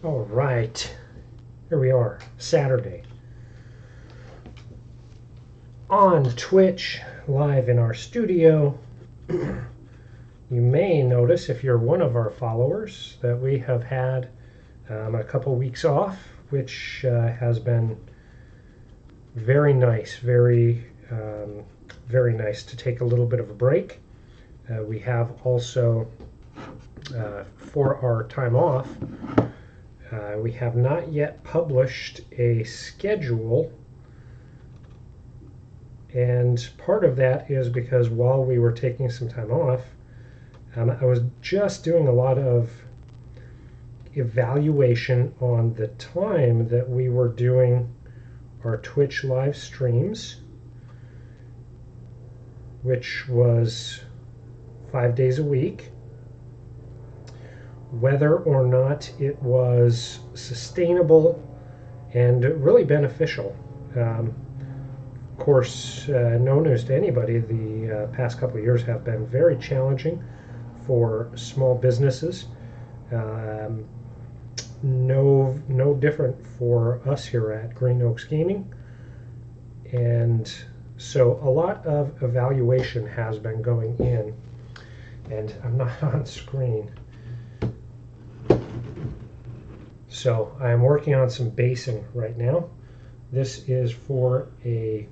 All right, here we are, Saturday. On Twitch, live in our studio. You may notice, if you're one of our followers, that we have had a couple weeks off, which has been very nice, very nice to take a little bit of a break. We have also, for our time off, we have not yet published a schedule, and part of that is because while we were taking some time off, I was just doing a lot of evaluation on the time that we were doing our Twitch live streams, which was 5 days a week, whether or not it was sustainable and really beneficial. Of course, no news to anybody, the past couple of years have been very challenging for small businesses. No different for us here at Green Oaks Gaming. And so a lot of evaluation has been going in, and I'm not on screen. So I'm working on some basing right now. This is for a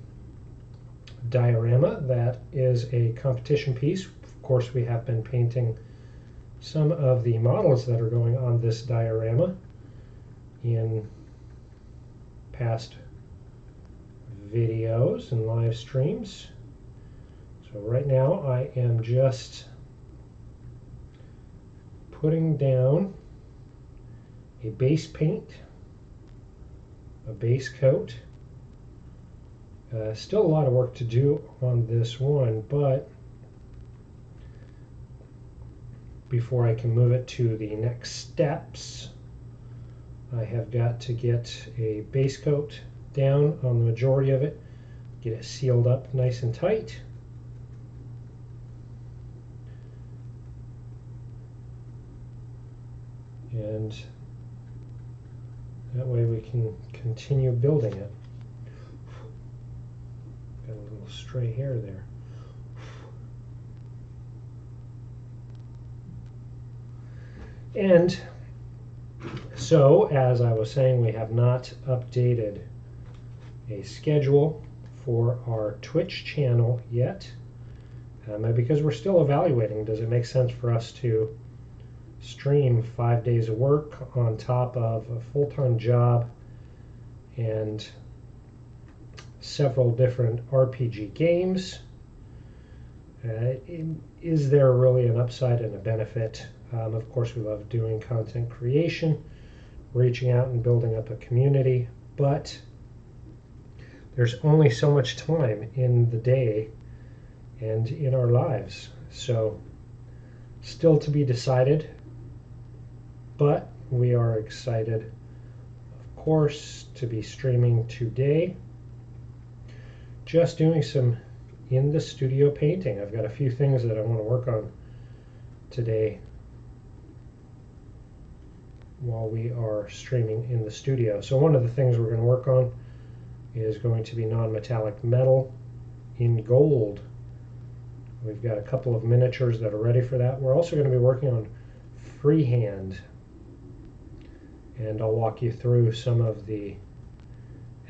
diorama that is a competition piece. Of course, we have been painting some of the models that are going on this diorama in past videos and live streams. So right now I am just putting down a base paint, a base coat. Still a lot of work to do on this one, but before I can move it to the next steps, I have got to get a base coat down on the majority of it, get it sealed up nice and tight. And that way we can continue building it. Got a little stray hair there. And so, as I was saying, we have not updated a schedule for our Twitch channel yet, because we're still evaluating. Does it make sense for us to stream 5 days of work on top of a full-time job and several different RPG games? Is there really an upside and a benefit? Of course, we love doing content creation, reaching out and building up a community, but there's only so much time in the day and in our lives. So still to be decided, but we are excited, of course, to be streaming today. Just doing some in the studio painting. I've got a few things that I want to work on today while we are streaming in the studio. So one of the things we're going to work on is going to be non-metallic metal in gold. We've got a couple of miniatures that are ready for that. We're also going to be working on freehand, and I'll walk you through some of the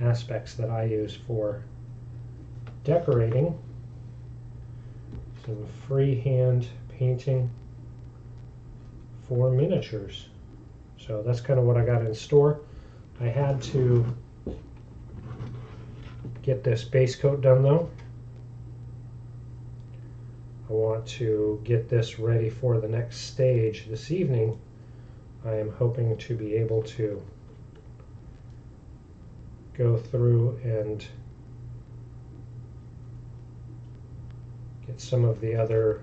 aspects that I use for decorating. Some freehand painting for miniatures. So that's kind of what I got in store. I had to get this base coat done though. I want to get this ready for the next stage this evening. I am hoping to be able to go through and get some of the other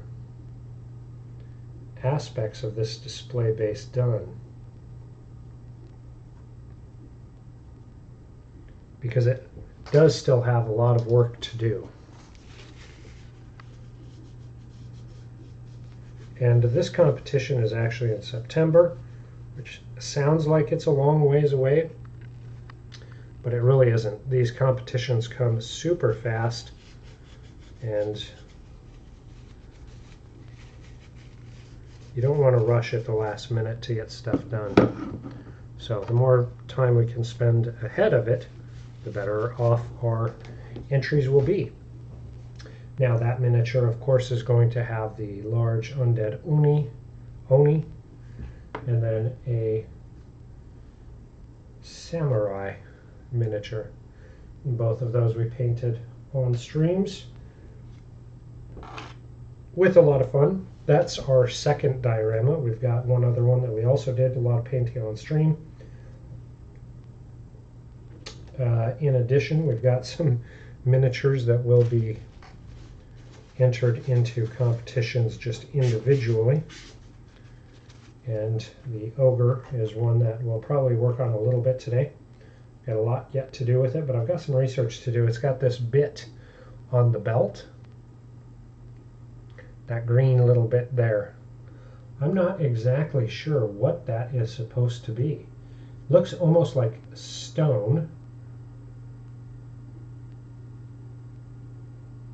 aspects of this display base done, because it does still have a lot of work to do. And this competition is actually in September. which sounds like it's a long ways away, but it really isn't. These competitions come super fast, and you don't want to rush at the last minute to get stuff done. So the more time we can spend ahead of it, the better off our entries will be. Now that miniature, of course, is going to have the large undead Oni, and then a samurai miniature. And both of those we painted on streams with a lot of fun. That's our second diorama. We've got one other one that we also did a lot of painting on stream. In addition, we've got some miniatures that will be entered into competitions just individually. And the ogre is one that we'll probably work on a little bit today. Got a lot yet to do with it, but I've got some research to do. It's got this bit on the belt, that green little bit there. I'm not exactly sure what that is supposed to be. Looks almost like stone,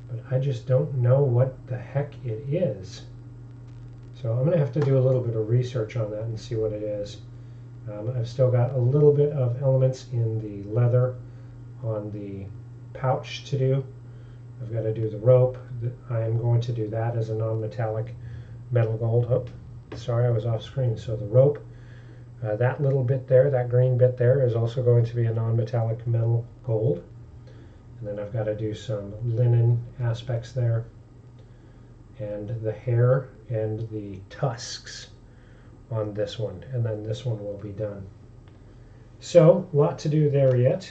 but I just don't know what the heck it is. So I'm going to have to do a little bit of research on that and see what it is. I've still got a little bit of elements in the leather on the pouch to do. I've got to do the rope. I am going to do that as a non-metallic metal gold. Oh, sorry, I was off screen. So the rope, that little bit there, that green bit there, is also going to be a non-metallic metal gold. And then I've got to do some linen aspects there, and the hair and the tusks on this one, and then this one will be done. So a lot to do there yet.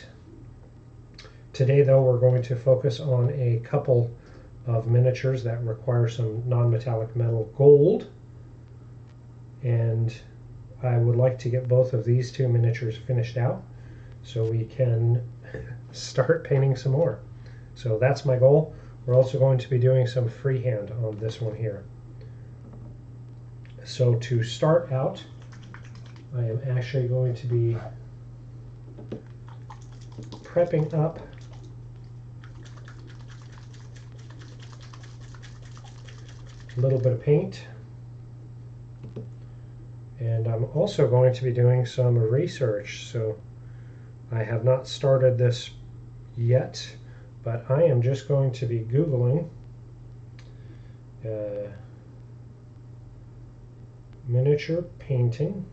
Today though, we're going to focus on a couple of miniatures that require some non-metallic metal gold, and I would like to get both of these two miniatures finished out so we can start painting some more. So that's my goal. We're also going to be doing some freehand on this one here. So to start out, I am actually going to be prepping up a little bit of paint, and I'm also going to be doing some research. So I have not started this yet, but I am just going to be Googling miniature painting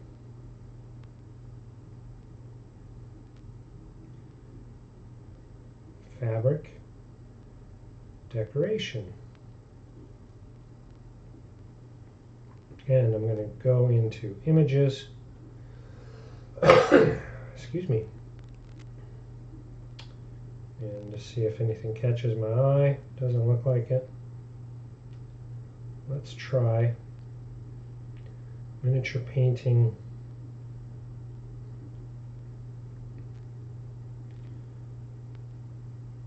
fabric decoration, and I'm going to go into images excuse me, and to see if anything catches my eye. Doesn't look like it. Let's try miniature painting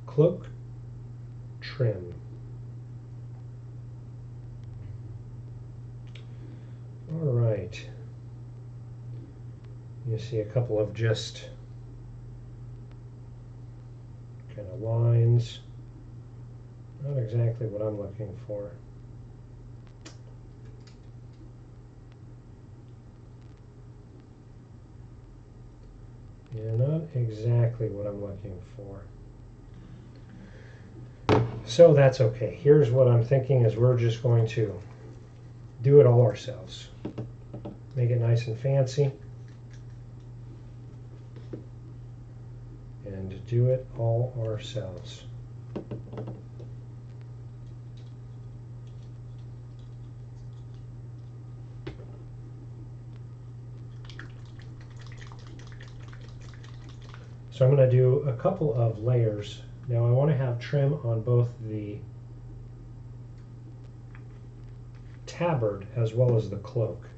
cloak trim. All right. You see a couple of just kind of lines. Not exactly what I'm looking for. Yeah, not exactly what I'm looking for. So that's okay. Here's what I'm thinking is we're just going to do it all ourselves. Make it nice and fancy. And do it all ourselves. So I'm going to do a couple of layers. Now I want to have trim on both the tabard as well as the cloak.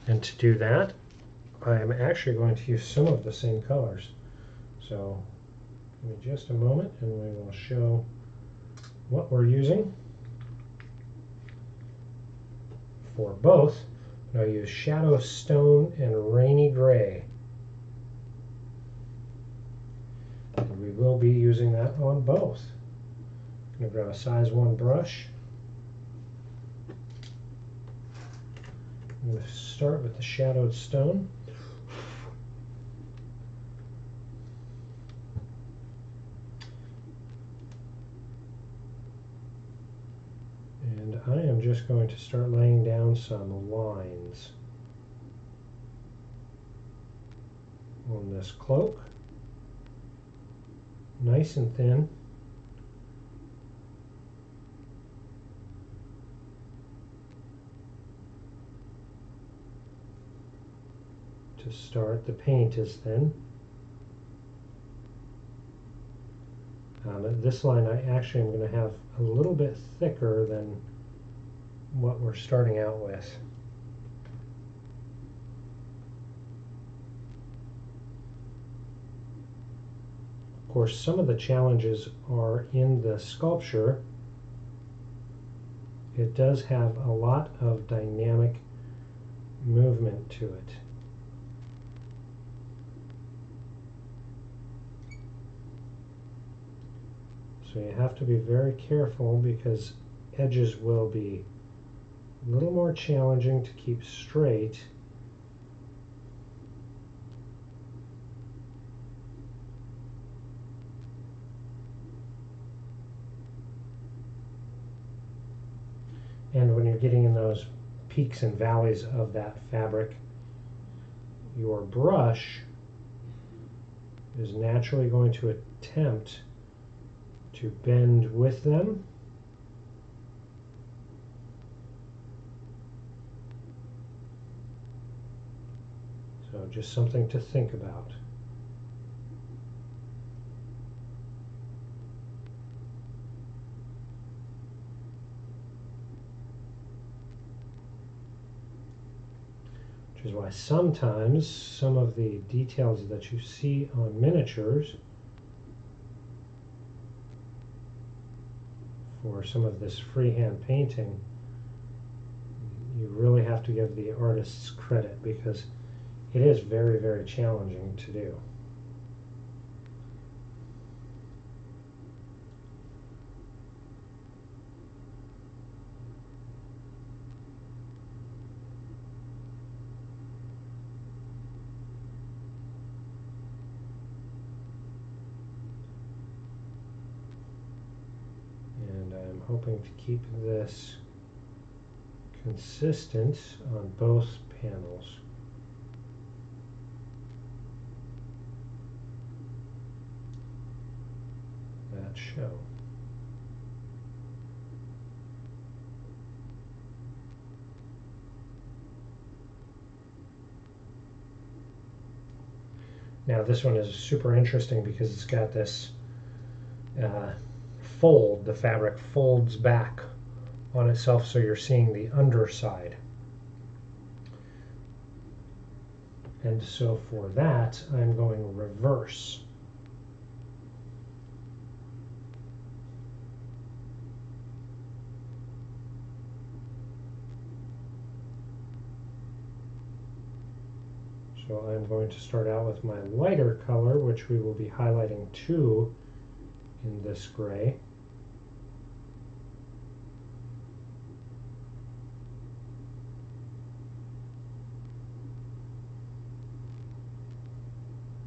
And to do that, I am actually going to use some of the same colors. So give me just a moment and we will show what we're using. For both, I'll use Shadow Stone and Rainy Gray. And we will be using that on both. I'm going to grab a size 1 brush. I'm going to start with the Shadowed Stone. And I am just going to start laying down some lines on this cloak. Nice and thin. To start, the paint is thin. This line I actually am going to have a little bit thicker than what we're starting out with. Of course, some of the challenges are in the sculpture. It does have a lot of dynamic movement to it. So you have to be very careful because edges will be a little more challenging to keep straight. And when you're getting in those peaks and valleys of that fabric, your brush is naturally going to attempt to bend with them. So just something to think about. Which is why sometimes some of the details that you see on miniatures for some of this freehand painting, you really have to give the artists credit because it is very, very challenging to do. And I'm hoping to keep this consistent on both panels. That show. Now this one is super interesting because it's got this fold. The fabric folds back on itself, so you're seeing the underside. And so for that, I'm going reverse. So I'm going to start out with my lighter color, which we will be highlighting 2 in this gray.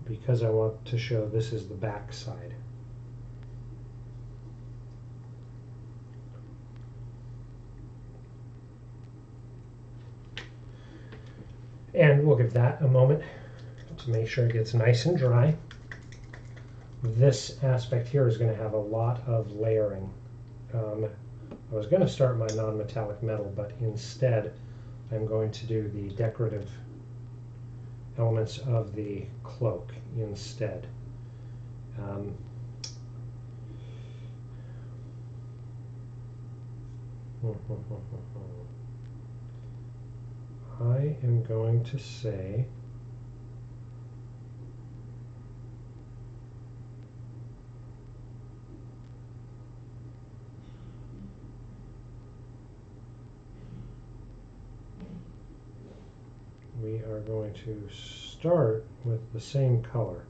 Because I want to show this is the back side. And we'll give that a moment to make sure it gets nice and dry. This aspect here is going to have a lot of layering. I was going to start my non-metallic metal, but instead I'm going to do the decorative elements of the cloak instead. I am going to say going to start with the same color.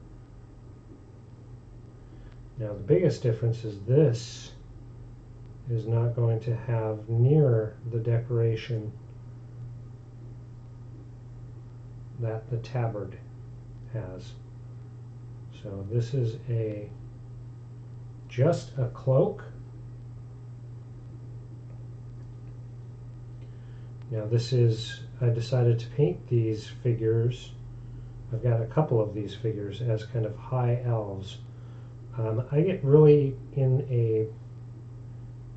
Now the biggest difference is this is not going to have near the decoration that the tabard has. So this is just a cloak. Now this is, I decided to paint these figures, I've got a couple of these figures as kind of high elves. I get really in a,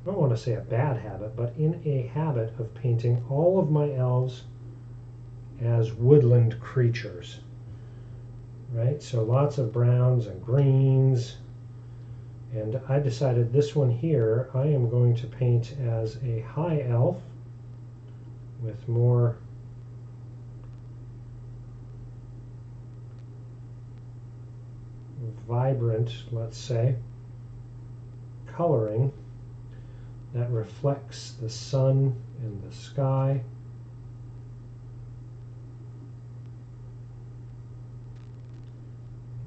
I don't want to say a bad habit, but in a habit of painting all of my elves as woodland creatures, right? So lots of browns and greens, and I decided this one here I am going to paint as a high elf with more vibrant, let's say, coloring that reflects the sun and the sky.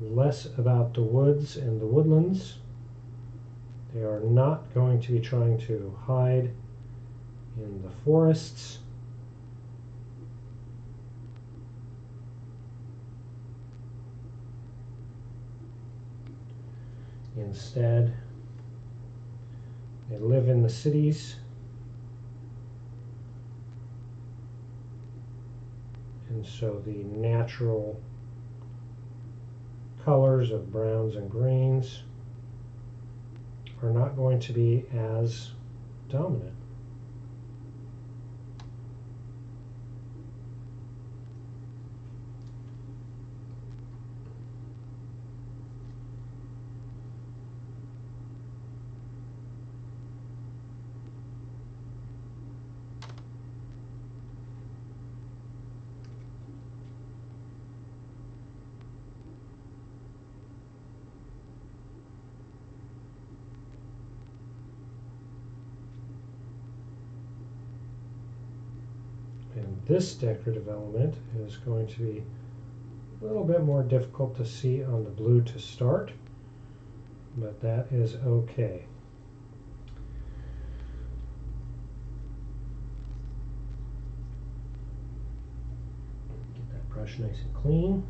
Less about the woods and the woodlands. They are not going to be trying to hide in the forests. Instead, they live in the cities, and so the natural colors of browns and greens are not going to be as dominant. And this decorative element is going to be a little bit more difficult to see on the blue to start, but that is okay. Get that brush nice and clean.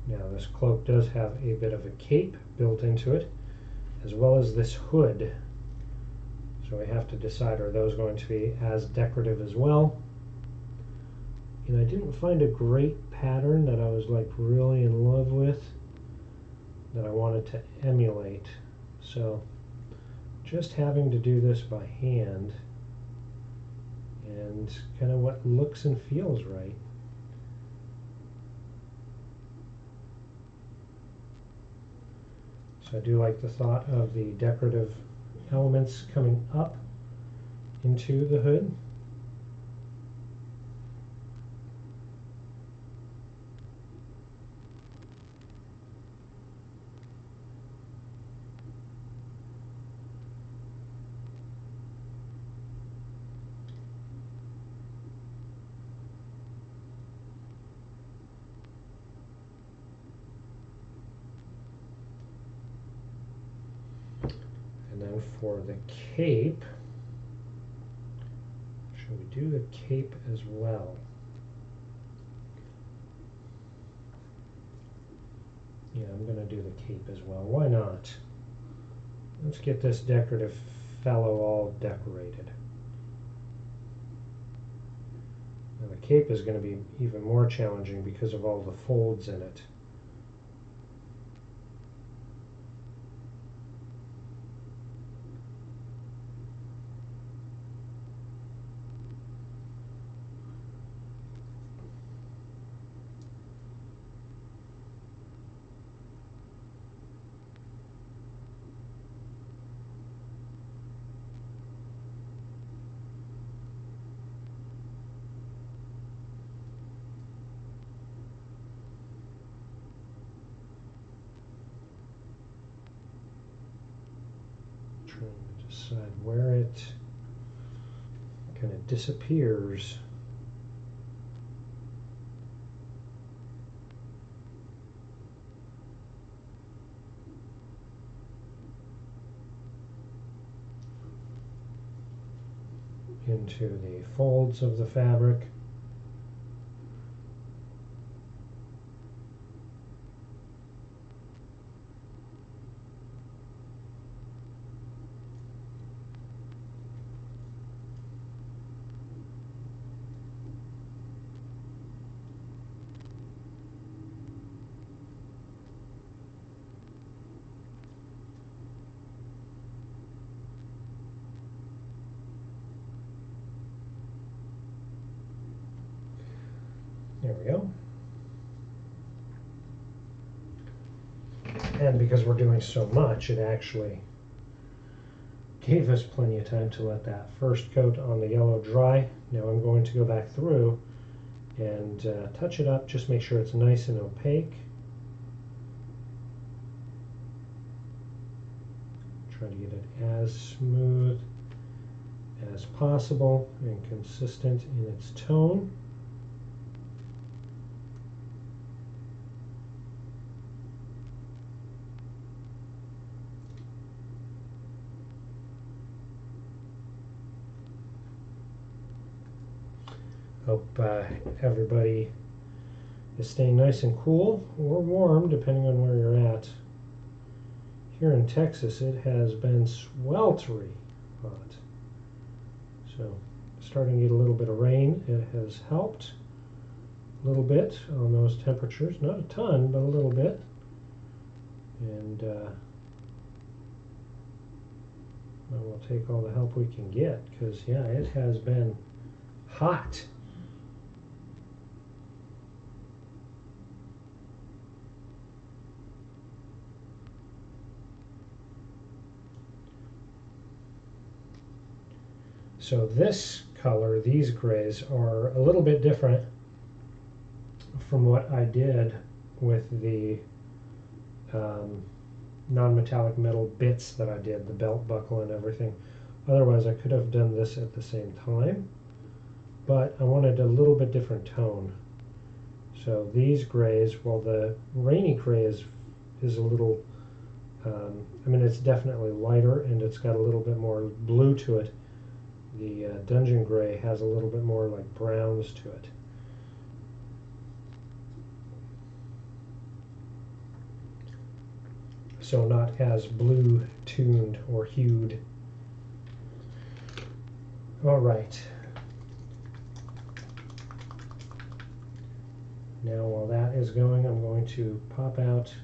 Now this cloak does have a bit of a cape built into it, as well as this hood. So we have to decide, are those going to be as decorative as well? And I didn't find a great pattern that I was like really in love with that I wanted to emulate. So just having to do this by hand and kind of what looks and feels right. So I do like the thought of the decorative elements coming up into the hood. And then for the cape, should we do the cape as well? Yeah, I'm going to do the cape as well. Why not? Let's get this decorative fellow all decorated. Now the cape is going to be even more challenging because of all the folds in it. Trying to decide where it kind of disappears. Into the folds of the fabric. There we go. And because we're doing so much, it actually gave us plenty of time to let that first coat on the yellow dry. Now I'm going to go back through and touch it up, just make sure it's nice and opaque. Try to get it as smooth as possible and consistent in its tone. Hope everybody is staying nice and cool or warm, depending on where you're at. Here in Texas, it has been sweltering hot. So, starting to get a little bit of rain. It has helped a little bit on those temperatures. Not a ton, but a little bit. And we'll take all the help we can get, because, yeah, it has been hot. So this color, these grays, are a little bit different from what I did with the non-metallic metal bits that I did, the belt buckle and everything. Otherwise I could have done this at the same time, but I wanted a little bit different tone. So these grays, well, the rainy gray is a little, I mean, it's definitely lighter and it's got a little bit more blue to it. The dungeon gray has a little bit more like browns to it. So not as blue tuned or hued. All right. Now while that is going, I'm going to pop out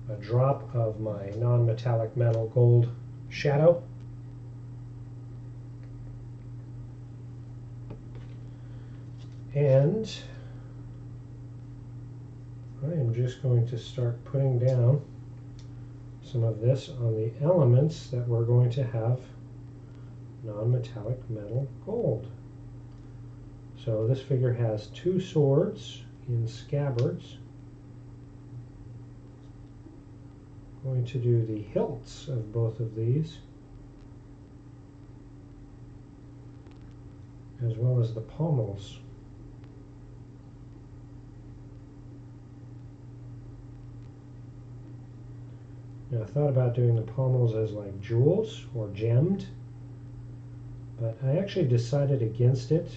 a drop of my non-metallic metal gold shadow. And I am just going to start putting down some of this on the elements that we're going to have non-metallic metal gold. So this figure has two swords in scabbards. I'm going to do the hilts of both of these, as well as the pommels. Now I thought about doing the pommels as like jewels or gemmed, but I actually decided against it.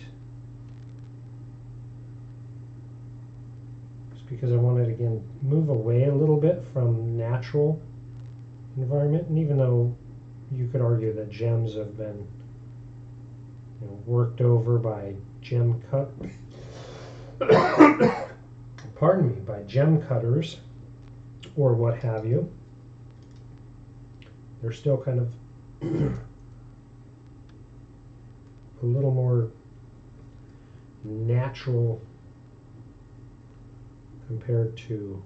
Just because I wanted to, again, move away a little bit from natural environment. And even though you could argue that gems have been, you know, worked over by gem cut pardon me, by gem cutters or what have you, they're still kind of a little more natural compared to,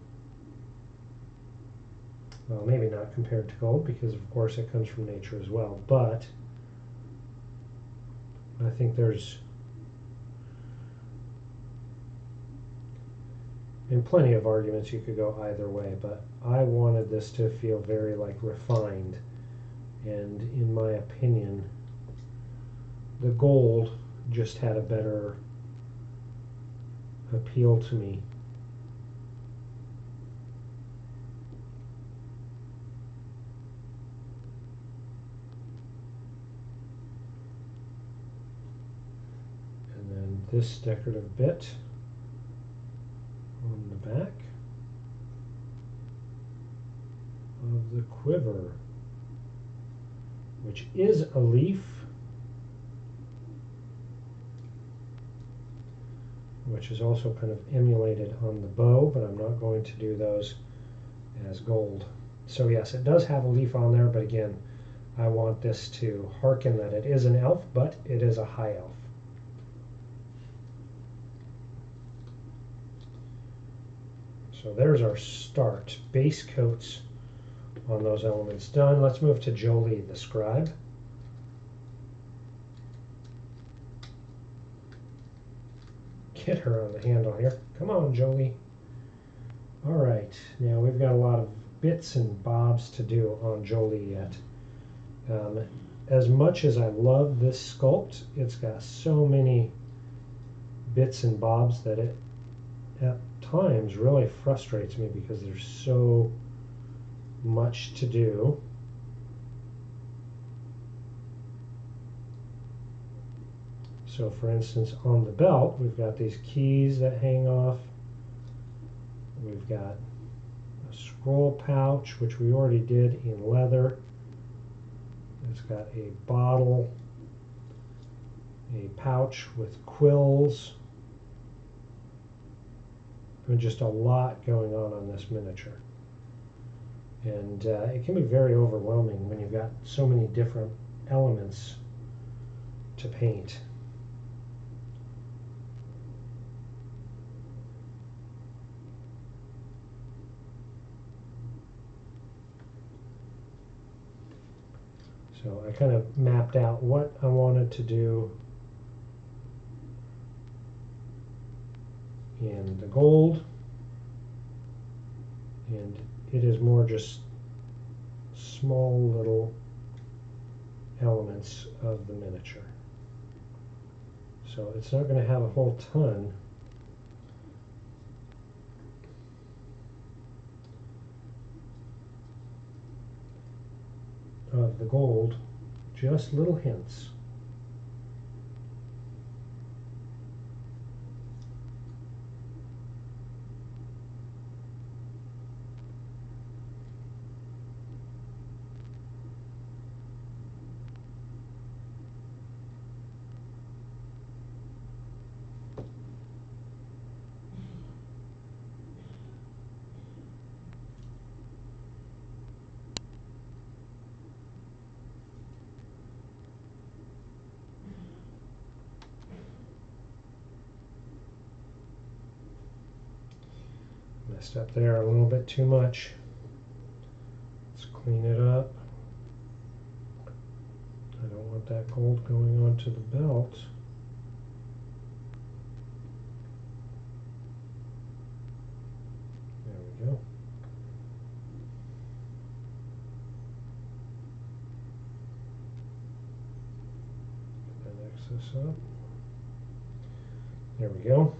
well, maybe not compared to gold, because of course it comes from nature as well, but I think there's in plenty of arguments you could go either way, but I wanted this to feel very like refined, and in my opinion the gold just had a better appeal to me. And then this decorative bit on the back of the quiver, which is a leaf, which is also kind of emulated on the bow, but I'm not going to do those as gold. So yes, it does have a leaf on there, but again, I want this to hearken that it is an elf, but it is a high elf. So there's our start. Base coats on those elements done. Let's move to Jolie the scribe. Get her on the handle here. Come on, Jolie. All right, now we've got a lot of bits and bobs to do on Jolie yet. As much as I love this sculpt, it's got so many bits and bobs that it at times really frustrates me because there's so much to do. So for instance, on the belt, we've got these keys that hang off. We've got a scroll pouch, which we already did in leather. It's got a bottle, a pouch with quills, and just a lot going on this miniature. And it can be very overwhelming when you've got so many different elements to paint. So I kind of mapped out what I wanted to do in the gold, and it is more just small little elements of the miniature. So it's not going to have a whole ton of the gold, just little hints. Messed up there a little bit too much. Let's clean it up. I don't want that gold going onto the belt. There we go. Put that excess up. There we go.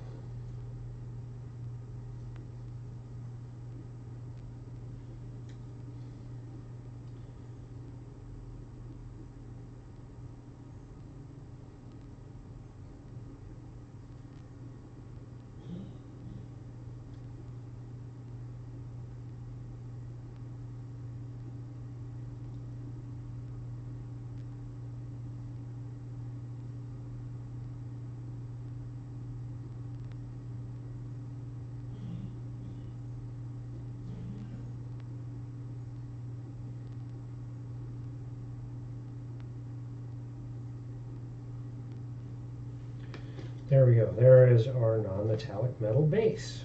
There we go. There is our non-metallic metal base.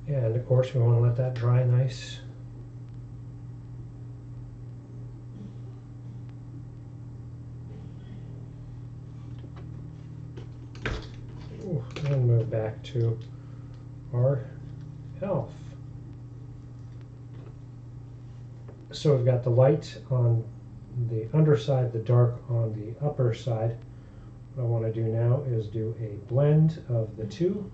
And of course we want to let that dry nice. And move back to our elf. So we've got the light on the underside, the dark on the upper side. What I want to do now is do a blend of the two.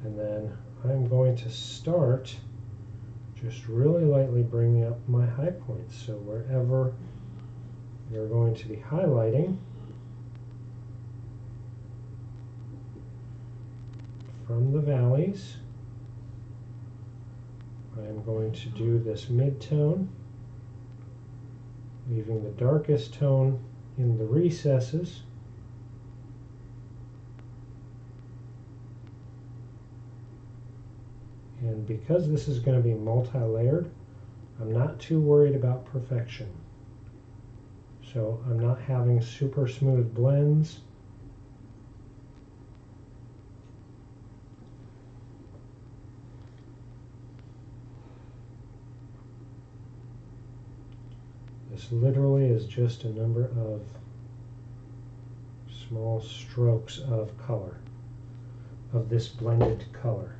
And then I'm going to start just really lightly bringing up my high points. So wherever you're going to be highlighting, from the valleys, I'm going to do this mid-tone, leaving the darkest tone in the recesses. And because this is going to be multi-layered, I'm not too worried about perfection. So I'm not having super smooth blends. This literally is just a number of small strokes of color, of this blended color.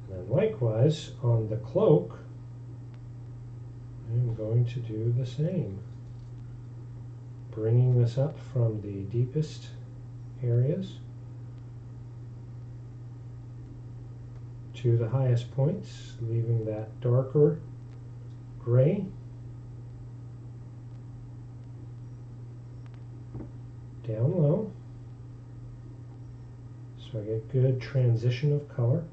And then likewise on the cloak, I'm going to do the same, bringing this up from the deepest areas to the highest points, leaving that darker gray down low, so I get good transition of color.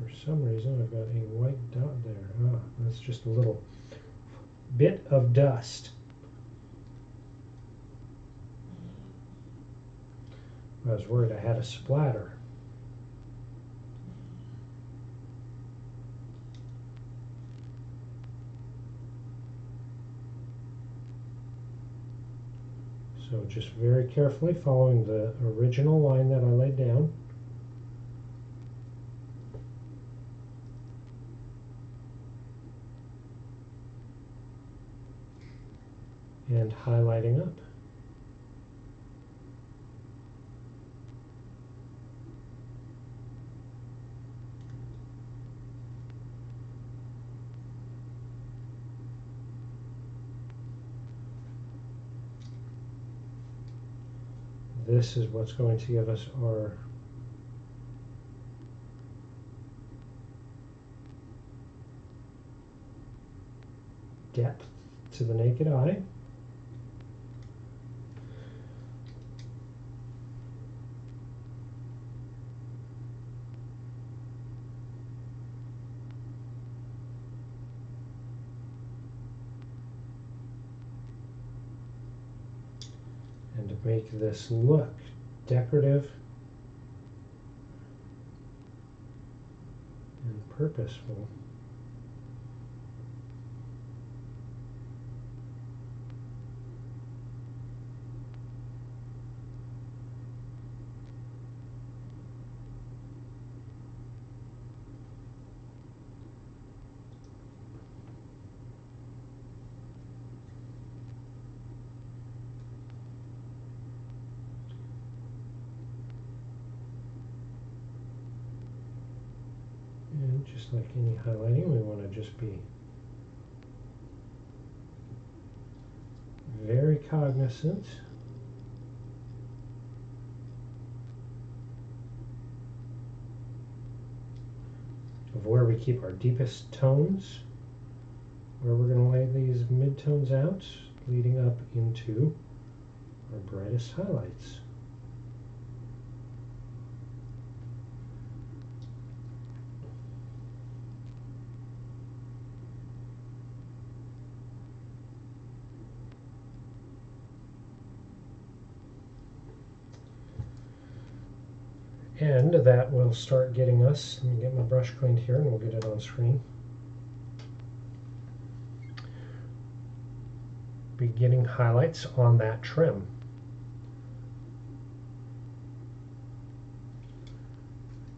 For some reason I've got a white dot there. Ah, that's just a little bit of dust. I was worried I had a splatter. So just very carefully following the original line that I laid down. And highlighting up. This is what's going to give us our depth to the naked eye. And to make this look decorative and purposeful, and just like any highlighting, we want to just be very cognizant of where we keep our deepest tones, where we're going to lay these mid-tones out, leading up into our brightest highlights. And that will start getting us, let me get my brush cleaned here and we'll get it on screen. Beginning highlights on that trim.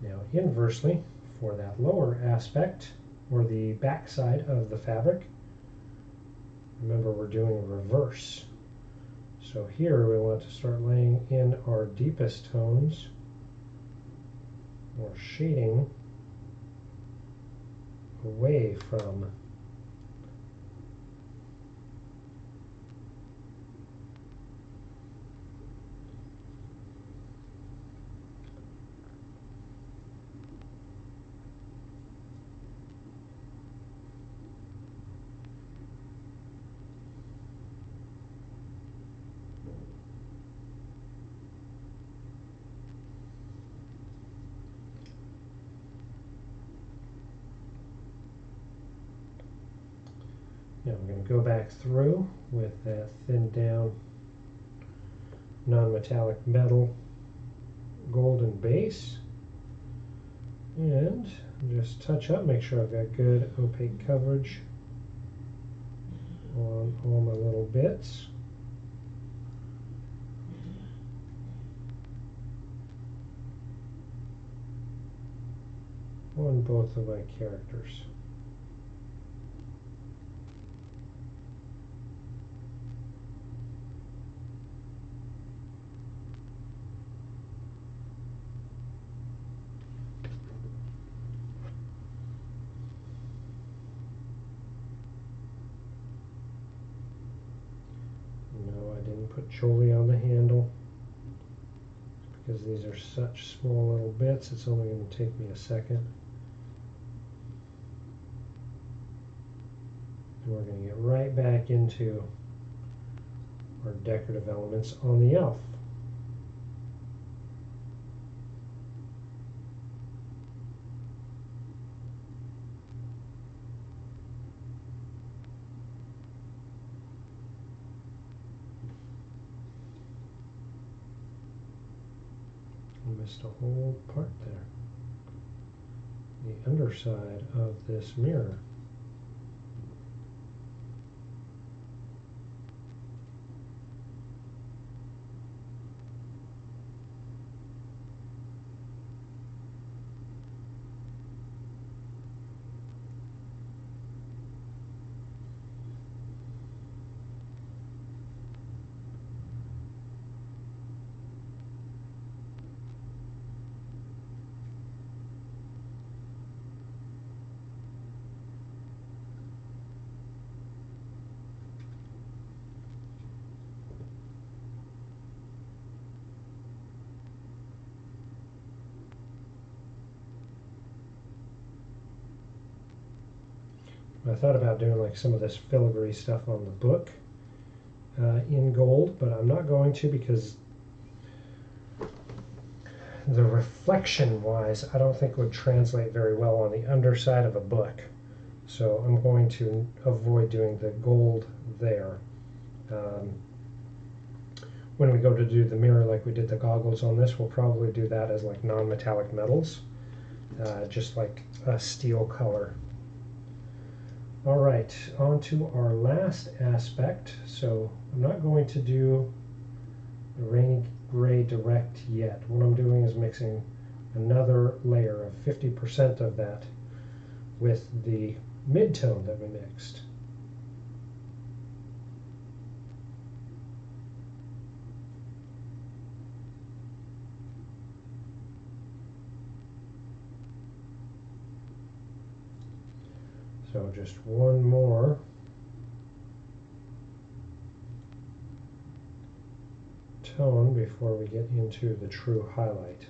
Now inversely, for that lower aspect, or the back side of the fabric, remember we're doing reverse. So here we want to start laying in our deepest tones, or shading away from Now I'm going to go back through with that thinned down non-metallic metal golden base and just touch up, make sure I've got good opaque coverage on all my little bits. On both of my characters. No, I didn't put Choli on the handle because these are such small little bits, it's only going to take me a second. And we're going to get right back into our decorative elements on the elf. I missed a whole part there. The underside of this mirror. I thought about doing like some of this filigree stuff on the book in gold, but I'm not going to because the reflection wise I don't think would translate very well on the underside of a book. So I'm going to avoid doing the gold there. When we go to do the mirror like we did the goggles on this, we'll probably do that as like non-metallic metals, just like a steel color. All right, on to our last aspect. So I'm not going to do the rainy gray direct yet. What I'm doing is mixing another layer of 50% of that with the mid-tone that we mixed. So just one more tone before we get into the true highlight.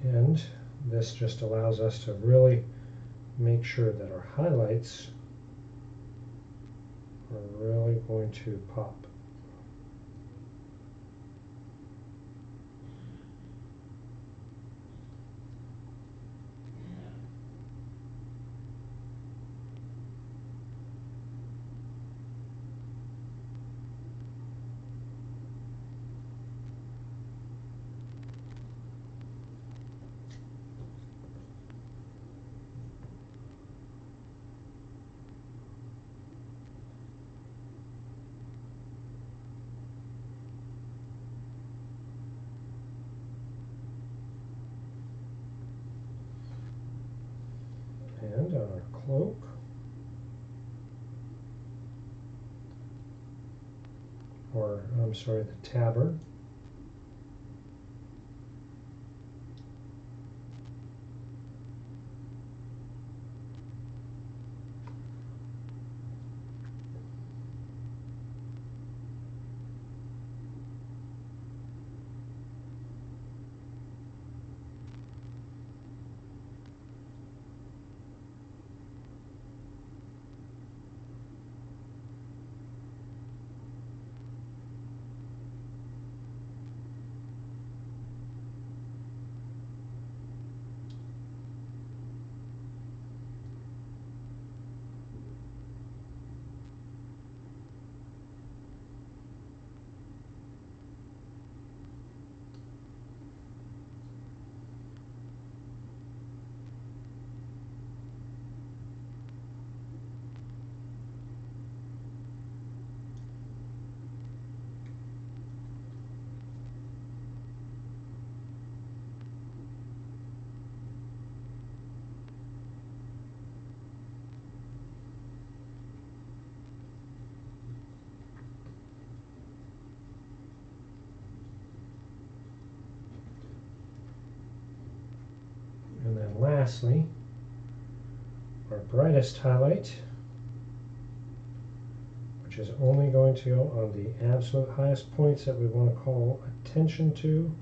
And this just allows us to really make sure that our highlights are really going to pop. And on our cloak, or I'm sorry, the tabard, and then lastly, our brightest highlight, which is only going to go on the absolute highest points that we want to call attention to.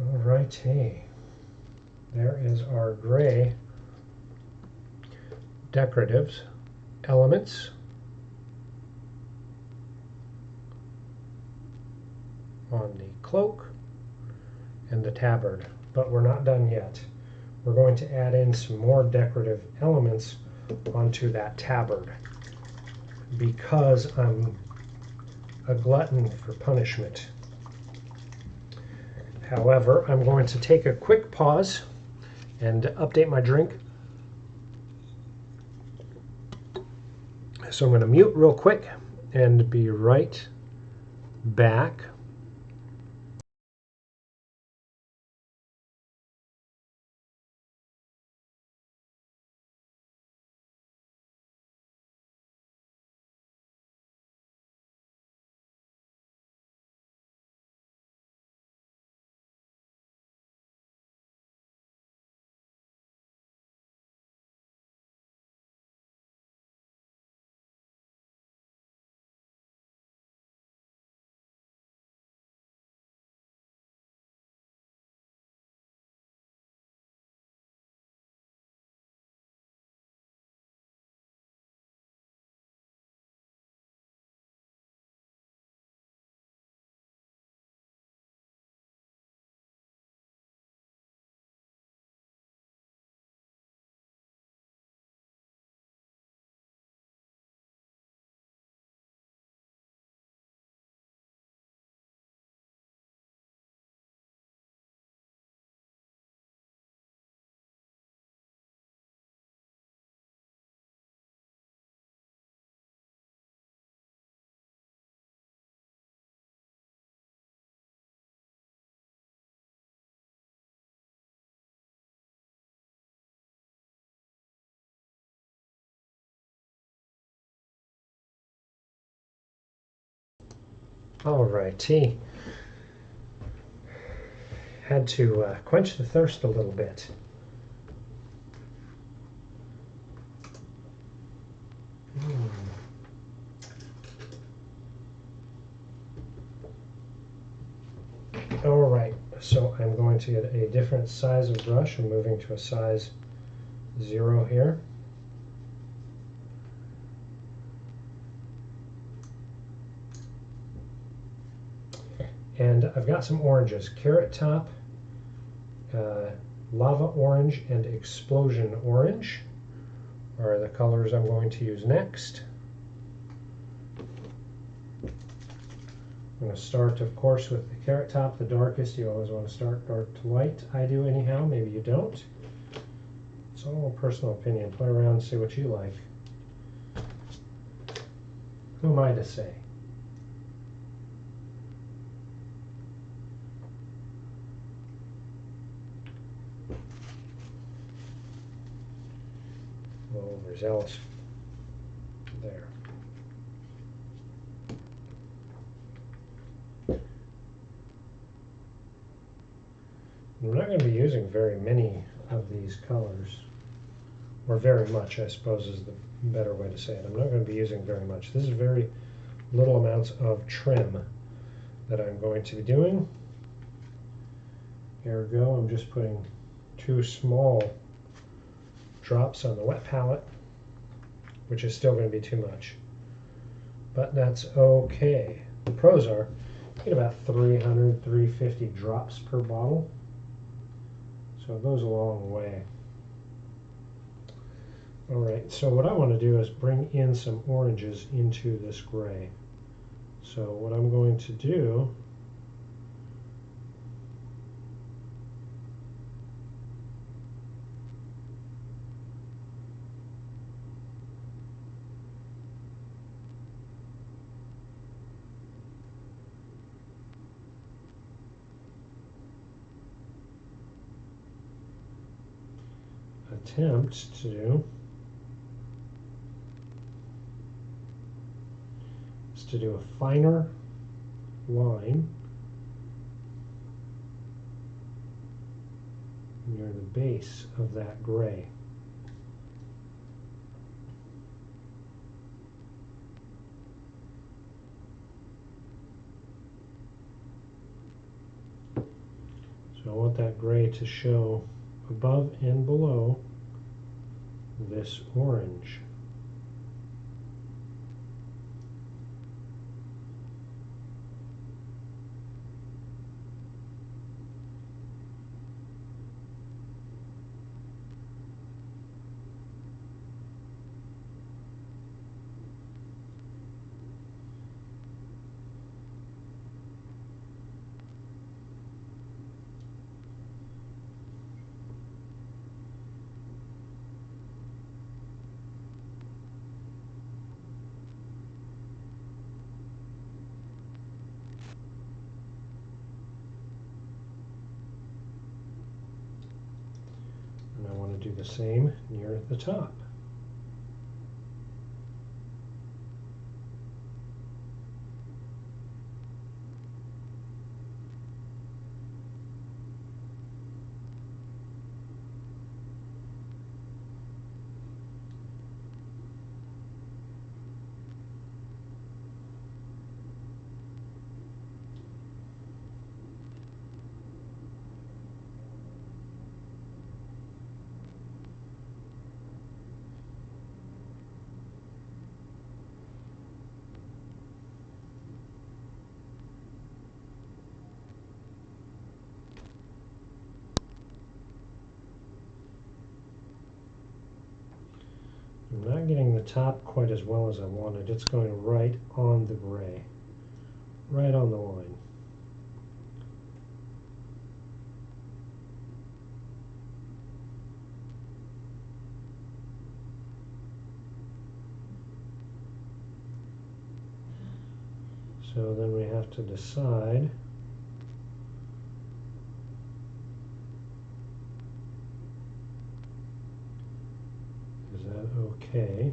Alrighty, there is our gray decorative elements on the cloak and the tabard, but we're not done yet. We're going to add in some more decorative elements onto that tabard because I'm a glutton for punishment. However, I'm going to take a quick pause and update my drink. So I'm going to mute real quick and be right back. Alrighty. Had to quench the thirst a little bit. Alright, so I'm going to get a different size of brush. I'm moving to a size 0 here. And I've got some oranges. Carrot Top, Lava Orange, and Explosion Orange are the colors I'm going to use next. I'm going to start, of course, with the Carrot Top, the darkest. You always want to start dark to light. I do anyhow, maybe you don't. It's all personal opinion. Play around and see what you like. Who am I to say? Oh, overzealous. There. I'm not going to be using very many of these colors, or very much, I suppose is the better way to say it. I'm not going to be using very much. This is very little amounts of trim that I'm going to be doing. Ergo, I'm just putting 2 small drops on the wet palette, which is still going to be too much. But that's okay. The pros are you get about 300, 350 drops per bottle. So it goes a long way. Alright, so what I want to do is bring in some oranges into this gray. So what I'm going to do attempt to do is to do a finer line near the base of that gray. So I want that gray to show above and below this orange. And I want to do the same near the top. I'm not getting the top quite as well as I wanted. It's going right on the gray, right on the line. So then we have to decide is that okay?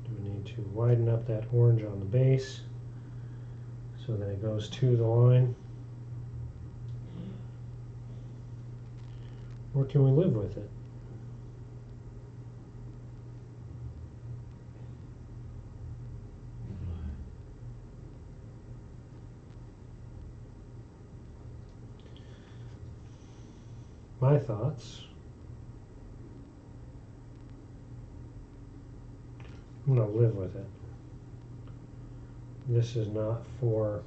Do we need to widen up that orange on the base? so that it goes to the line? Or can we live with it? My thoughts. I'm going to live with it. This is not for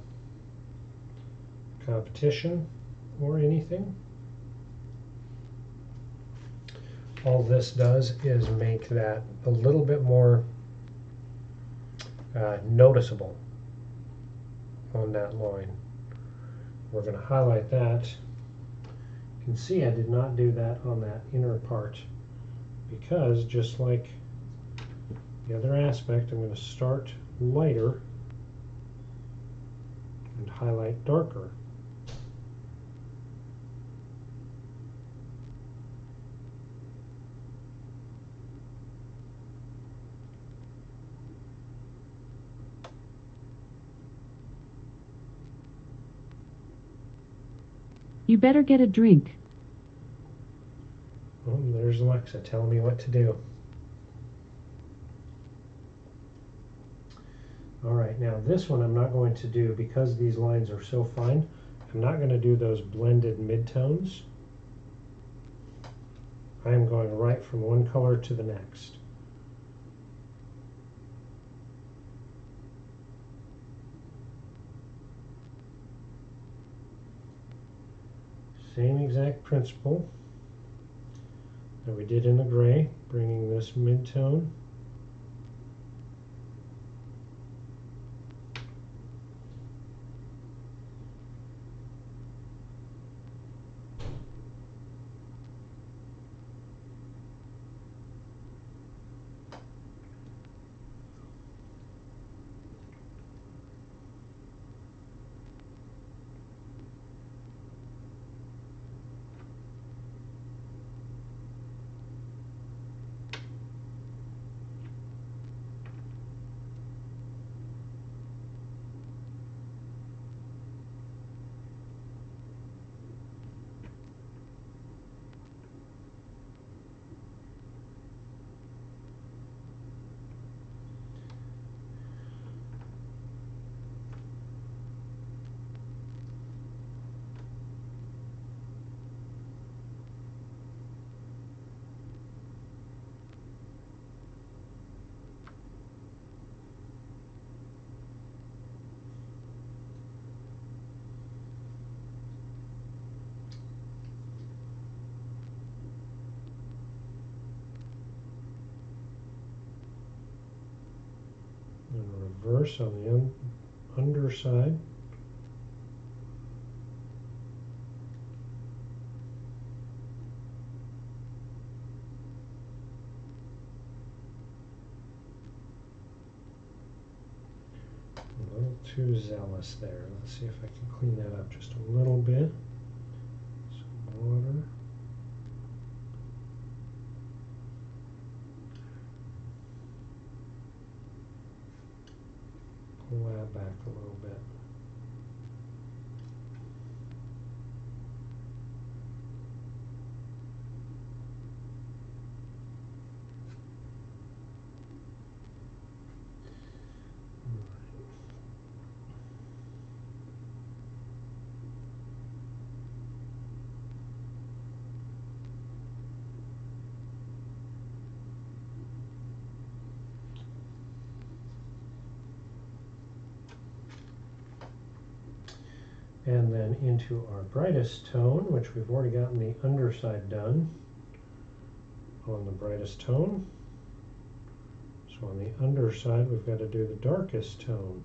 competition or anything. All this does is make that a little bit more noticeable on that line. We're going to highlight that. You can see I did not do that on that inner part because, just like the other aspect, I'm going to start lighter and highlight darker. You better get a drink. Oh, there's Alexa telling me what to do. Alright, now this one I'm not going to do, because these lines are so fine, I'm not going to do those blended midtones. I am going right from one color to the next. Same exact principle that we did in the gray, bringing this midtone. And reverse on the underside. A little too zealous there. Let's see if I can clean that up just a little bit. Some water. Pull that back a little bit. And then into our brightest tone, which we've already gotten the underside done on the brightest tone. So on the underside, we've got to do the darkest tone.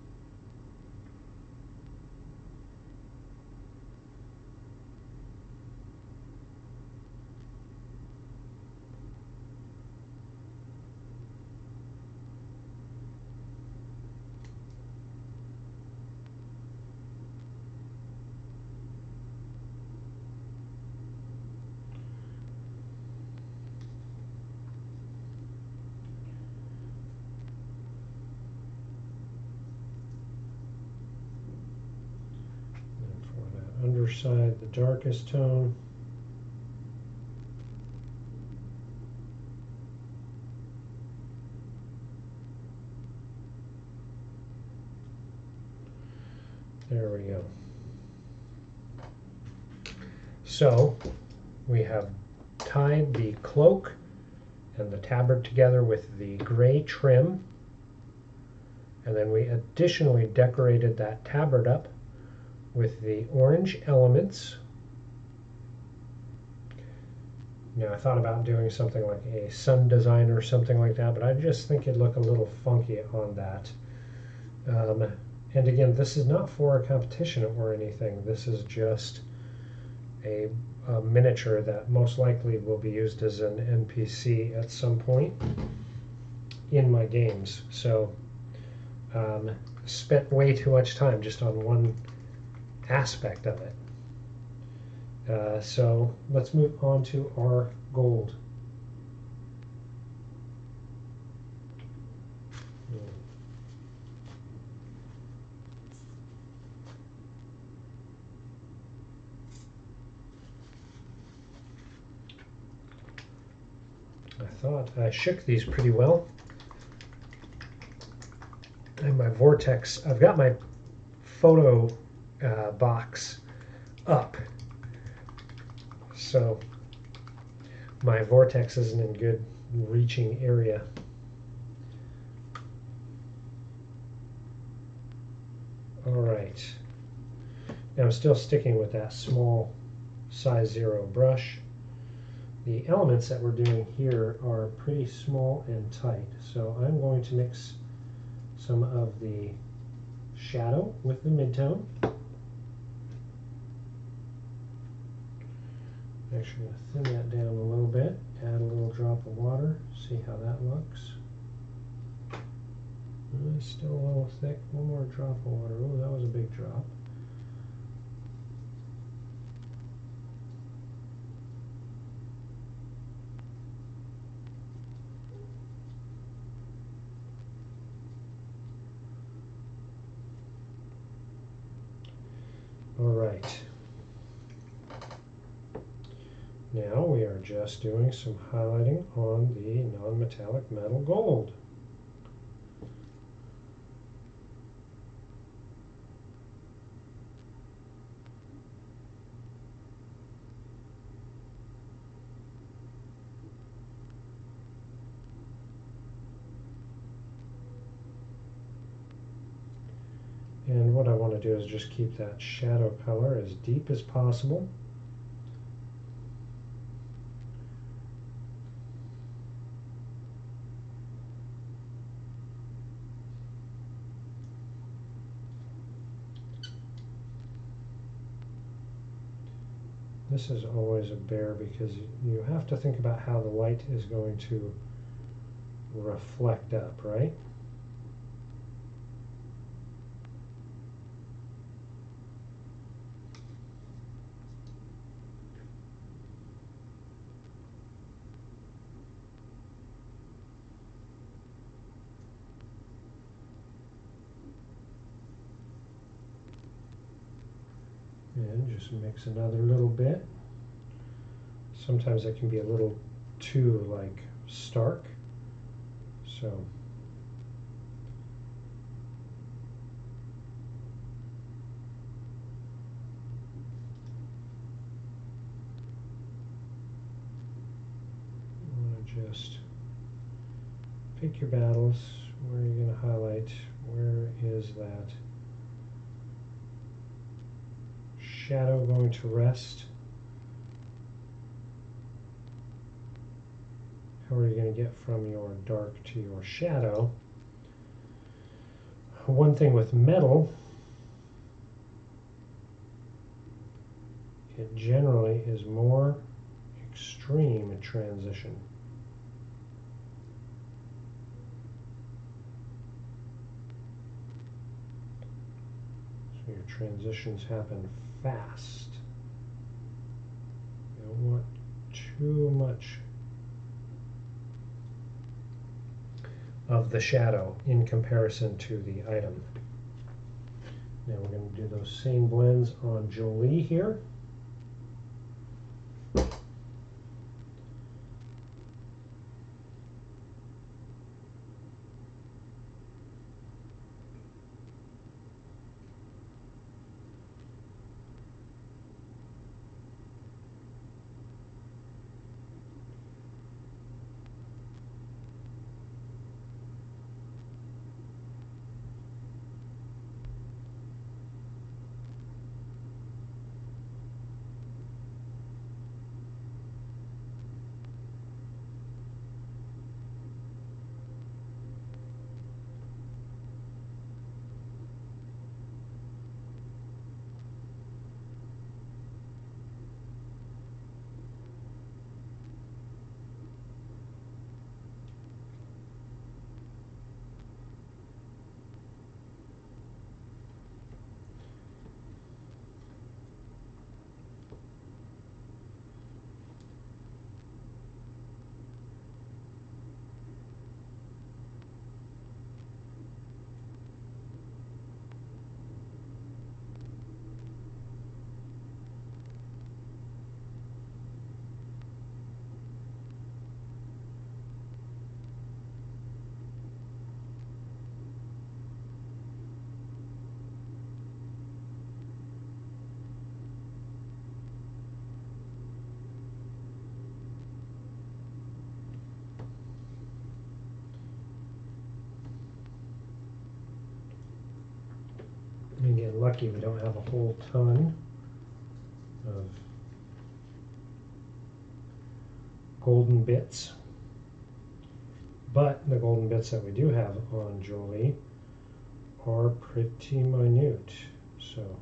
side the darkest tone. There we go. So we have tied the cloak and the tabard together with the gray trim, and then we additionally decorated that tabard up with the orange elements. Now I thought about doing something like a sun design or something like that, but I just think it'd look a little funky on that. And again, this is not for a competition or anything. This is just a miniature that most likely will be used as an NPC at some point in my games. So spent way too much time just on one aspect of it. So let's move on to our gold. I thought I shook these pretty well. And my vortex, I've got my photo box up, so my vortex isn't in good reaching area. All right, now I'm still sticking with that small size 0 brush. The elements that we're doing here are pretty small and tight, so I'm going to mix some of the shadow with the midtone. Actually, going to thin that down a little bit, add a little drop of water, see how that looks. It's still a little thick. One more drop of water. Oh, that was a big drop. All right. Now we are just doing some highlighting on the non-metallic metal gold. And what I want to do is just keep that shadow color as deep as possible. This is always a bear because you have to think about how the light is going to reflect up, right? And just mix another little bit. Sometimes it can be a little too like stark, so you want to just pick your battles. Where are you going to highlight? Where is that shadow going to rest? How are you going to get from your dark to your shadow? One thing with metal, it generally is more extreme in transition. So your transitions happen fast. You don't want too much of the shadow in comparison to the item. Now we're going to do those same blends on Jolie here. And again, lucky we don't have a whole ton of golden bits, but the golden bits that we do have on Jolie are pretty minute. So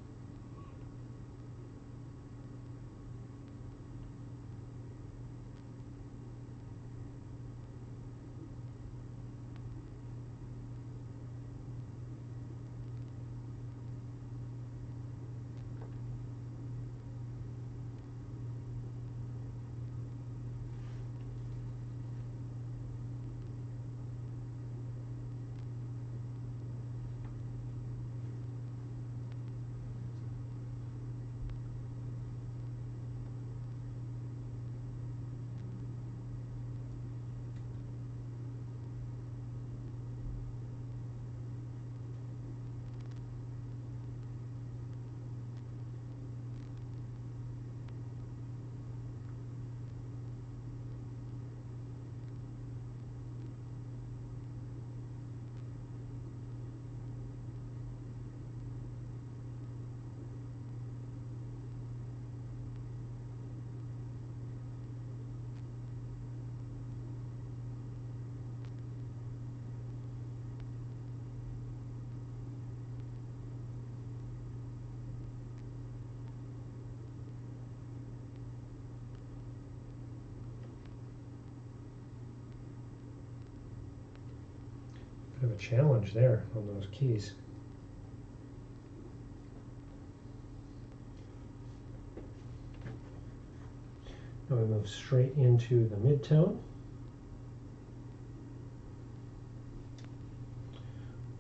bit of a challenge there on those keys. Now we move straight into the midtone.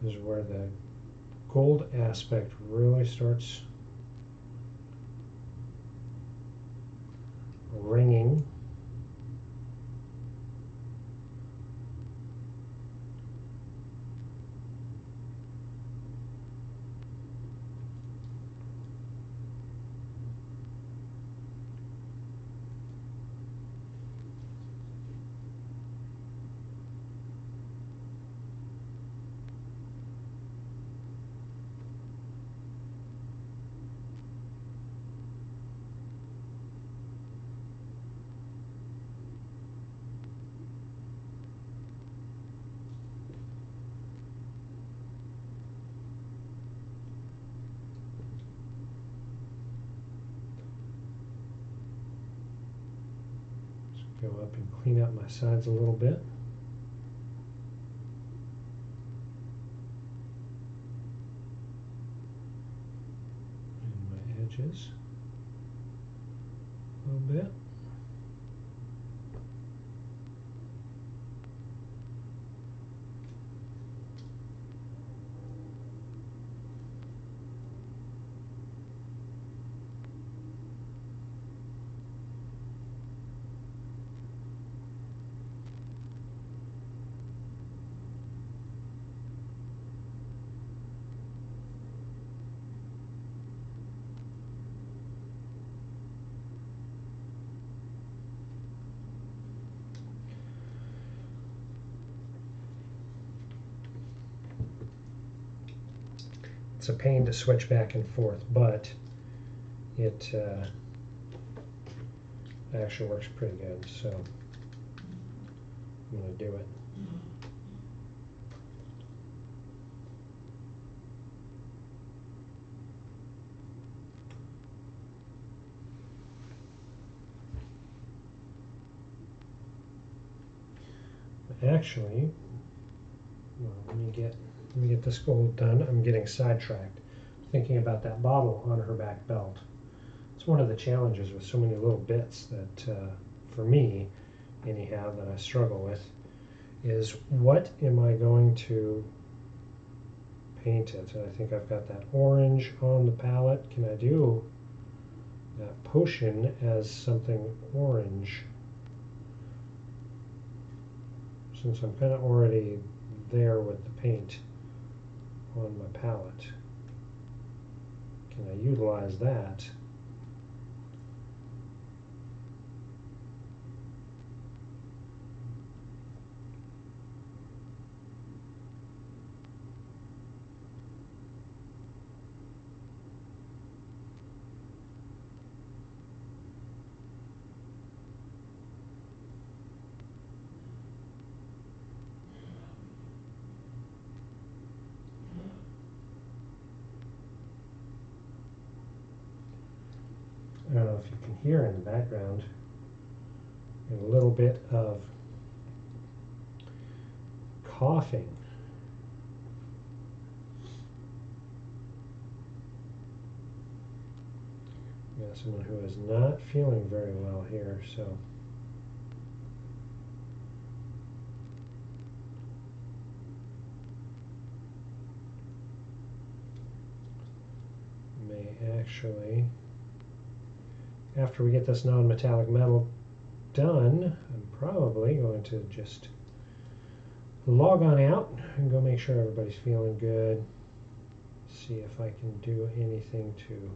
This is where the gold aspect really starts ringing. Go up and clean out my sides a little bit. And my edges a little bit. It's a pain to switch back and forth, but it actually works pretty good, so I'm going to do it. Actually, well, let me get this gold done. I'm getting sidetracked thinking about that bottle on her back belt. It's one of the challenges with so many little bits that, for me, anyhow, that I struggle with, is what am I going to paint it? And I think I've got that orange on the palette. Can I do that potion as something orange? Since I'm kind of already there with the paint on my palette, can I utilize that? I don't know if you can hear in the background a little bit of coughing. We got someone who is not feeling very well here, so may actually, after we get this non-metallic metal done, I'm probably going to just log on out and go make sure everybody's feeling good. See if I can do anything to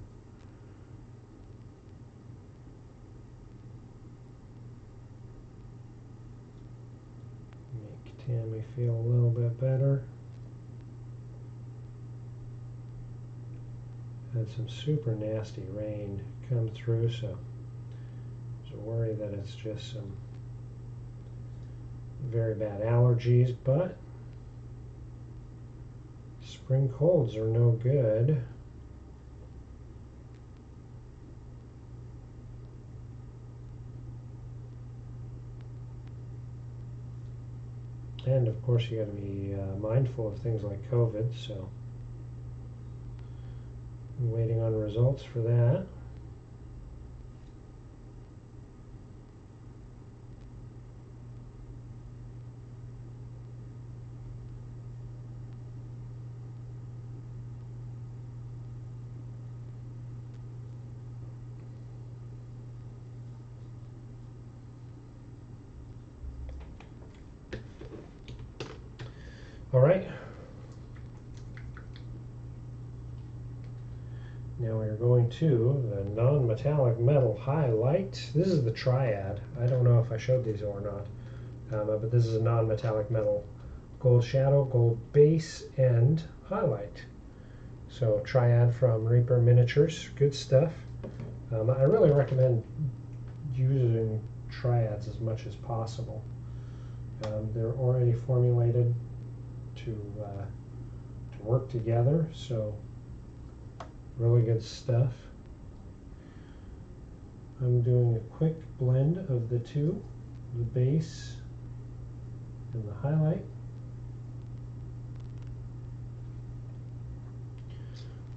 make Tammy feel a little bit better. Had some super nasty rain come through, so there's a worry that it's just some very bad allergies, but spring colds are no good. And of course you got to be mindful of things like COVID, so I'm waiting on results for that. All right. Now we're going to the non-metallic metal highlight. This is the triad. I don't know if I showed these or not, but this is a non-metallic metal gold shadow, gold base, and highlight. So triad from Reaper Miniatures, good stuff. I really recommend using triads as much as possible. They're already formulated to work together, so really good stuff. I'm doing a quick blend of the two, the base and the highlight,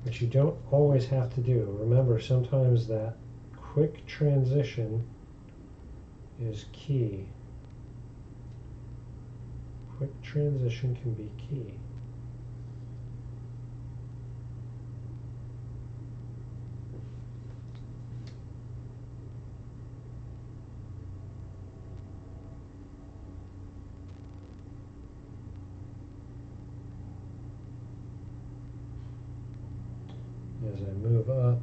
which you don't always have to do. Remember, sometimes that quick transition is key. Quick transition can be key. As I move up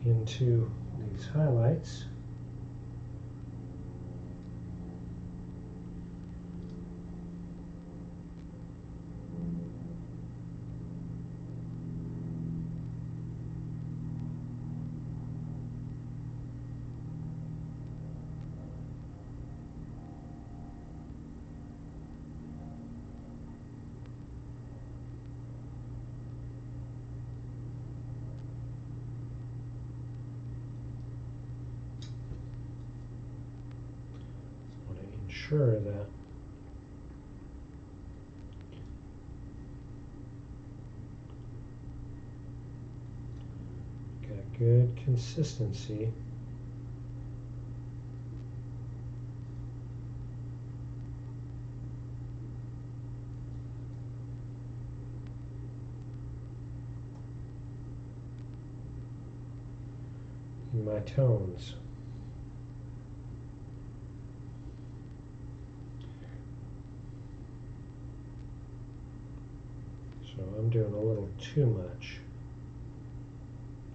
into these highlights, sure of that. Got good consistency. In my tones. So I'm doing a little too much,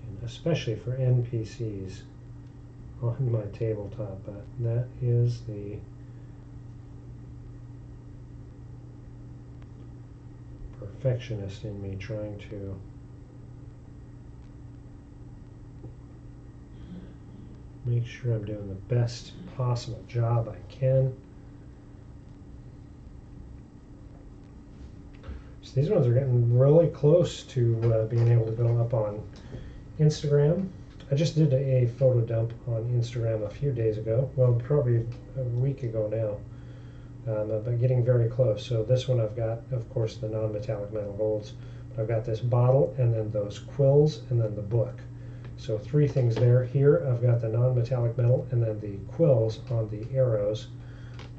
and especially for NPCs on my tabletop, but that is the perfectionist in me trying to make sure I'm doing the best possible job I can. So these ones are getting really close to being able to go up on Instagram. I just did a photo dump on Instagram a few days ago, well, probably a week ago now, but getting very close. So this one I've got, of course, the non-metallic metal golds, but I've got this bottle and then those quills and then the book. So 3 things there. Here I've got the non-metallic metal and then the quills on the arrows,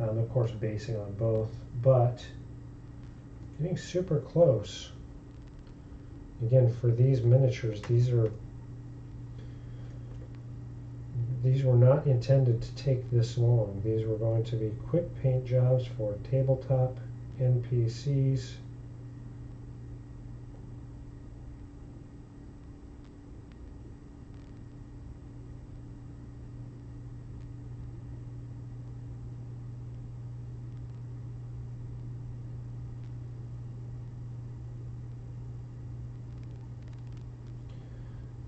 of course basing on both, but getting super close. Again, for these miniatures, these were not intended to take this long. These were going to be quick paint jobs for tabletop NPCs.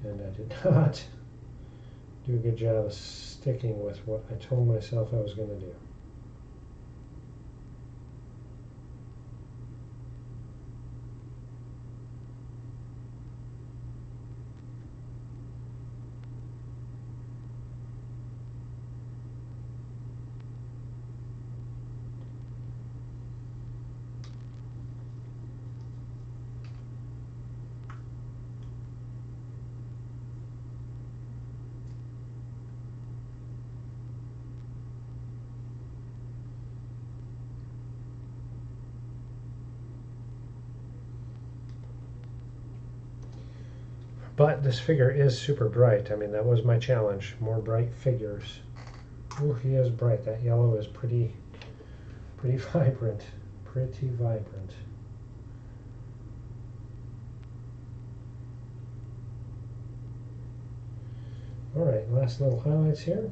And I did not do a good job of sticking with what I told myself I was going to do. But this figure is super bright. I mean, that was my challenge. More bright figures. Ooh, he is bright. That yellow is pretty vibrant. Pretty vibrant. All right, last little highlights here.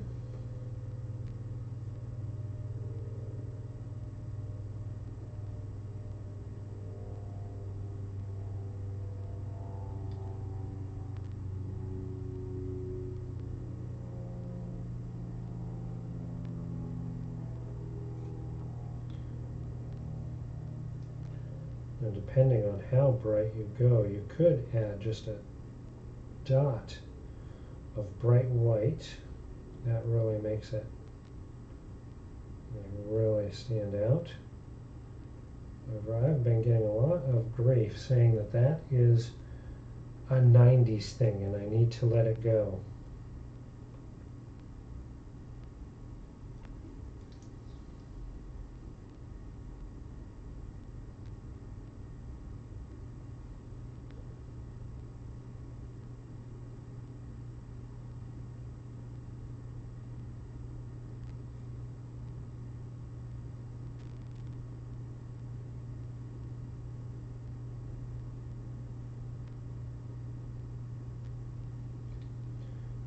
And depending on how bright you go, you could add just a dot of bright white. That really makes it really stand out. However, I've been getting a lot of grief saying that that is a 90s thing and I need to let it go.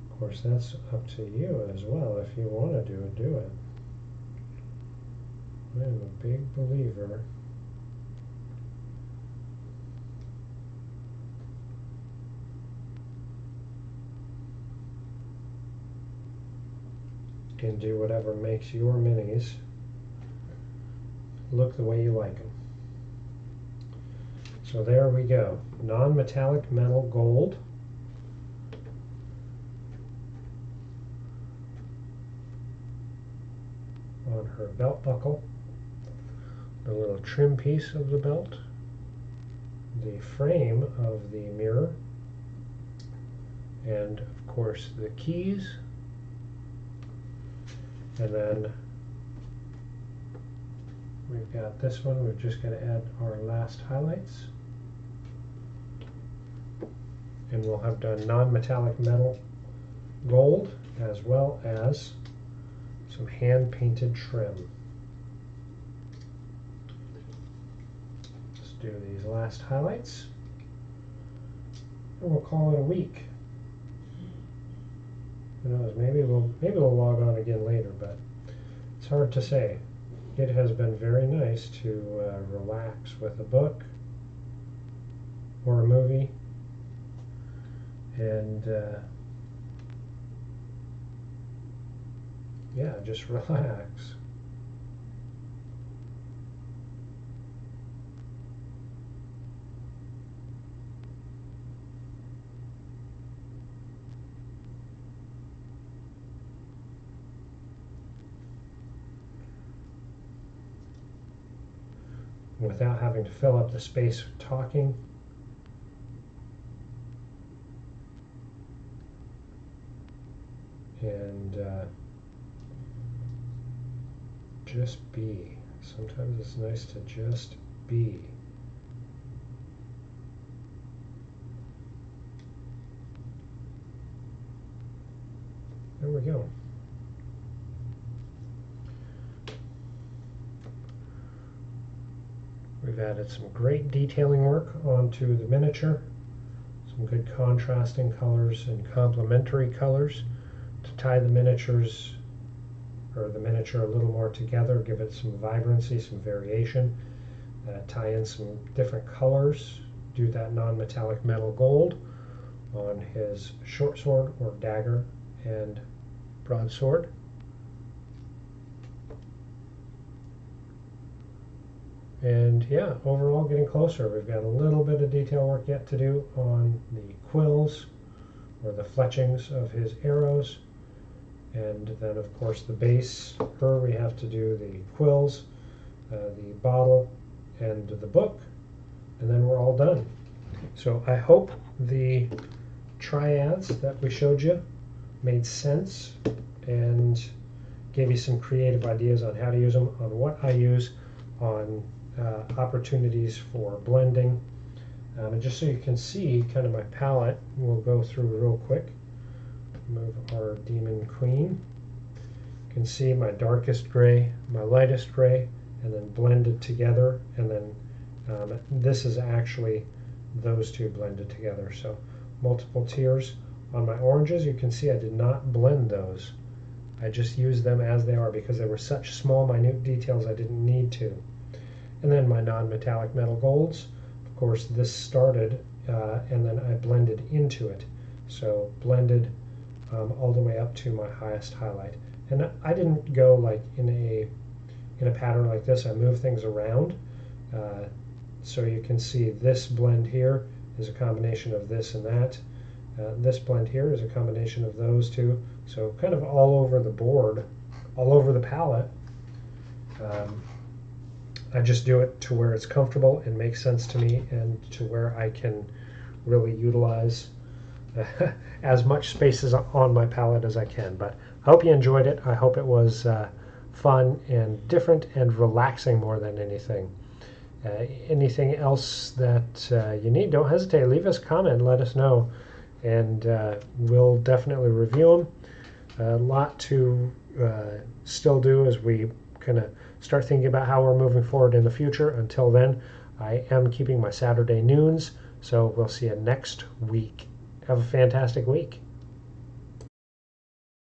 Of course, that's up to you as well. If you want to do it, do it. I am a big believer in do whatever makes your minis look the way you like them. So there we go. Non-metallic metal gold. on her belt buckle, the little trim piece of the belt, the frame of the mirror, and of course the keys, and then we've got this one. We've just got to add our last highlights, and we'll have done non-metallic metal gold as well as some hand-painted trim. Let's do these last highlights, and we'll call it a week. Who knows? Maybe we'll log on again later, but it's hard to say. It has been very nice to relax with a book or a movie, and yeah, just relax. Without having to fill up the space talking. And just be. Sometimes it's nice to just be. There we go. We've added some great detailing work onto the miniature, some good contrasting colors and complementary colors to tie the miniatures, or the miniature, a little more together, give it some vibrancy, some variation, tie in some different colors, do that non-metallic metal gold on his short sword or dagger and broadsword. And yeah, overall getting closer. We've got a little bit of detail work yet to do on the quills or the fletchings of his arrows. And then of course the base, her, we have to do the quills, the bottle, and the book, and then we're all done. So I hope the triads that we showed you made sense and gave you some creative ideas on how to use them, on what I use, on opportunities for blending. And just so you can see kind of my palette, we'll go through real quick. Move our Demon Queen. You can see my darkest gray, my lightest gray, and then blended together. And then this is actually those two blended together. So multiple tiers. On my oranges, you can see I did not blend those. I just used them as they are because they were such small, minute details I didn't need to. And then my non-metallic metal golds, of course this started and then I blended into it. So blended all the way up to my highest highlight. And I didn't go like in a pattern like this. I move things around. So you can see this blend here is a combination of this and that. This blend here is a combination of those two. So kind of all over the board, all over the palette. I just do it to where it's comfortable and makes sense to me, and to where I can really utilize as much space as on my palette as I can. But I hope you enjoyed it. I hope it was fun and different and relaxing more than anything. Anything else that you need, don't hesitate. Leave us a comment, let us know, and we'll definitely review them. A lot to still do as we kind of start thinking about how we're moving forward in the future. Until then, I am keeping my Saturday noons, so we'll see you next week. Have a fantastic week.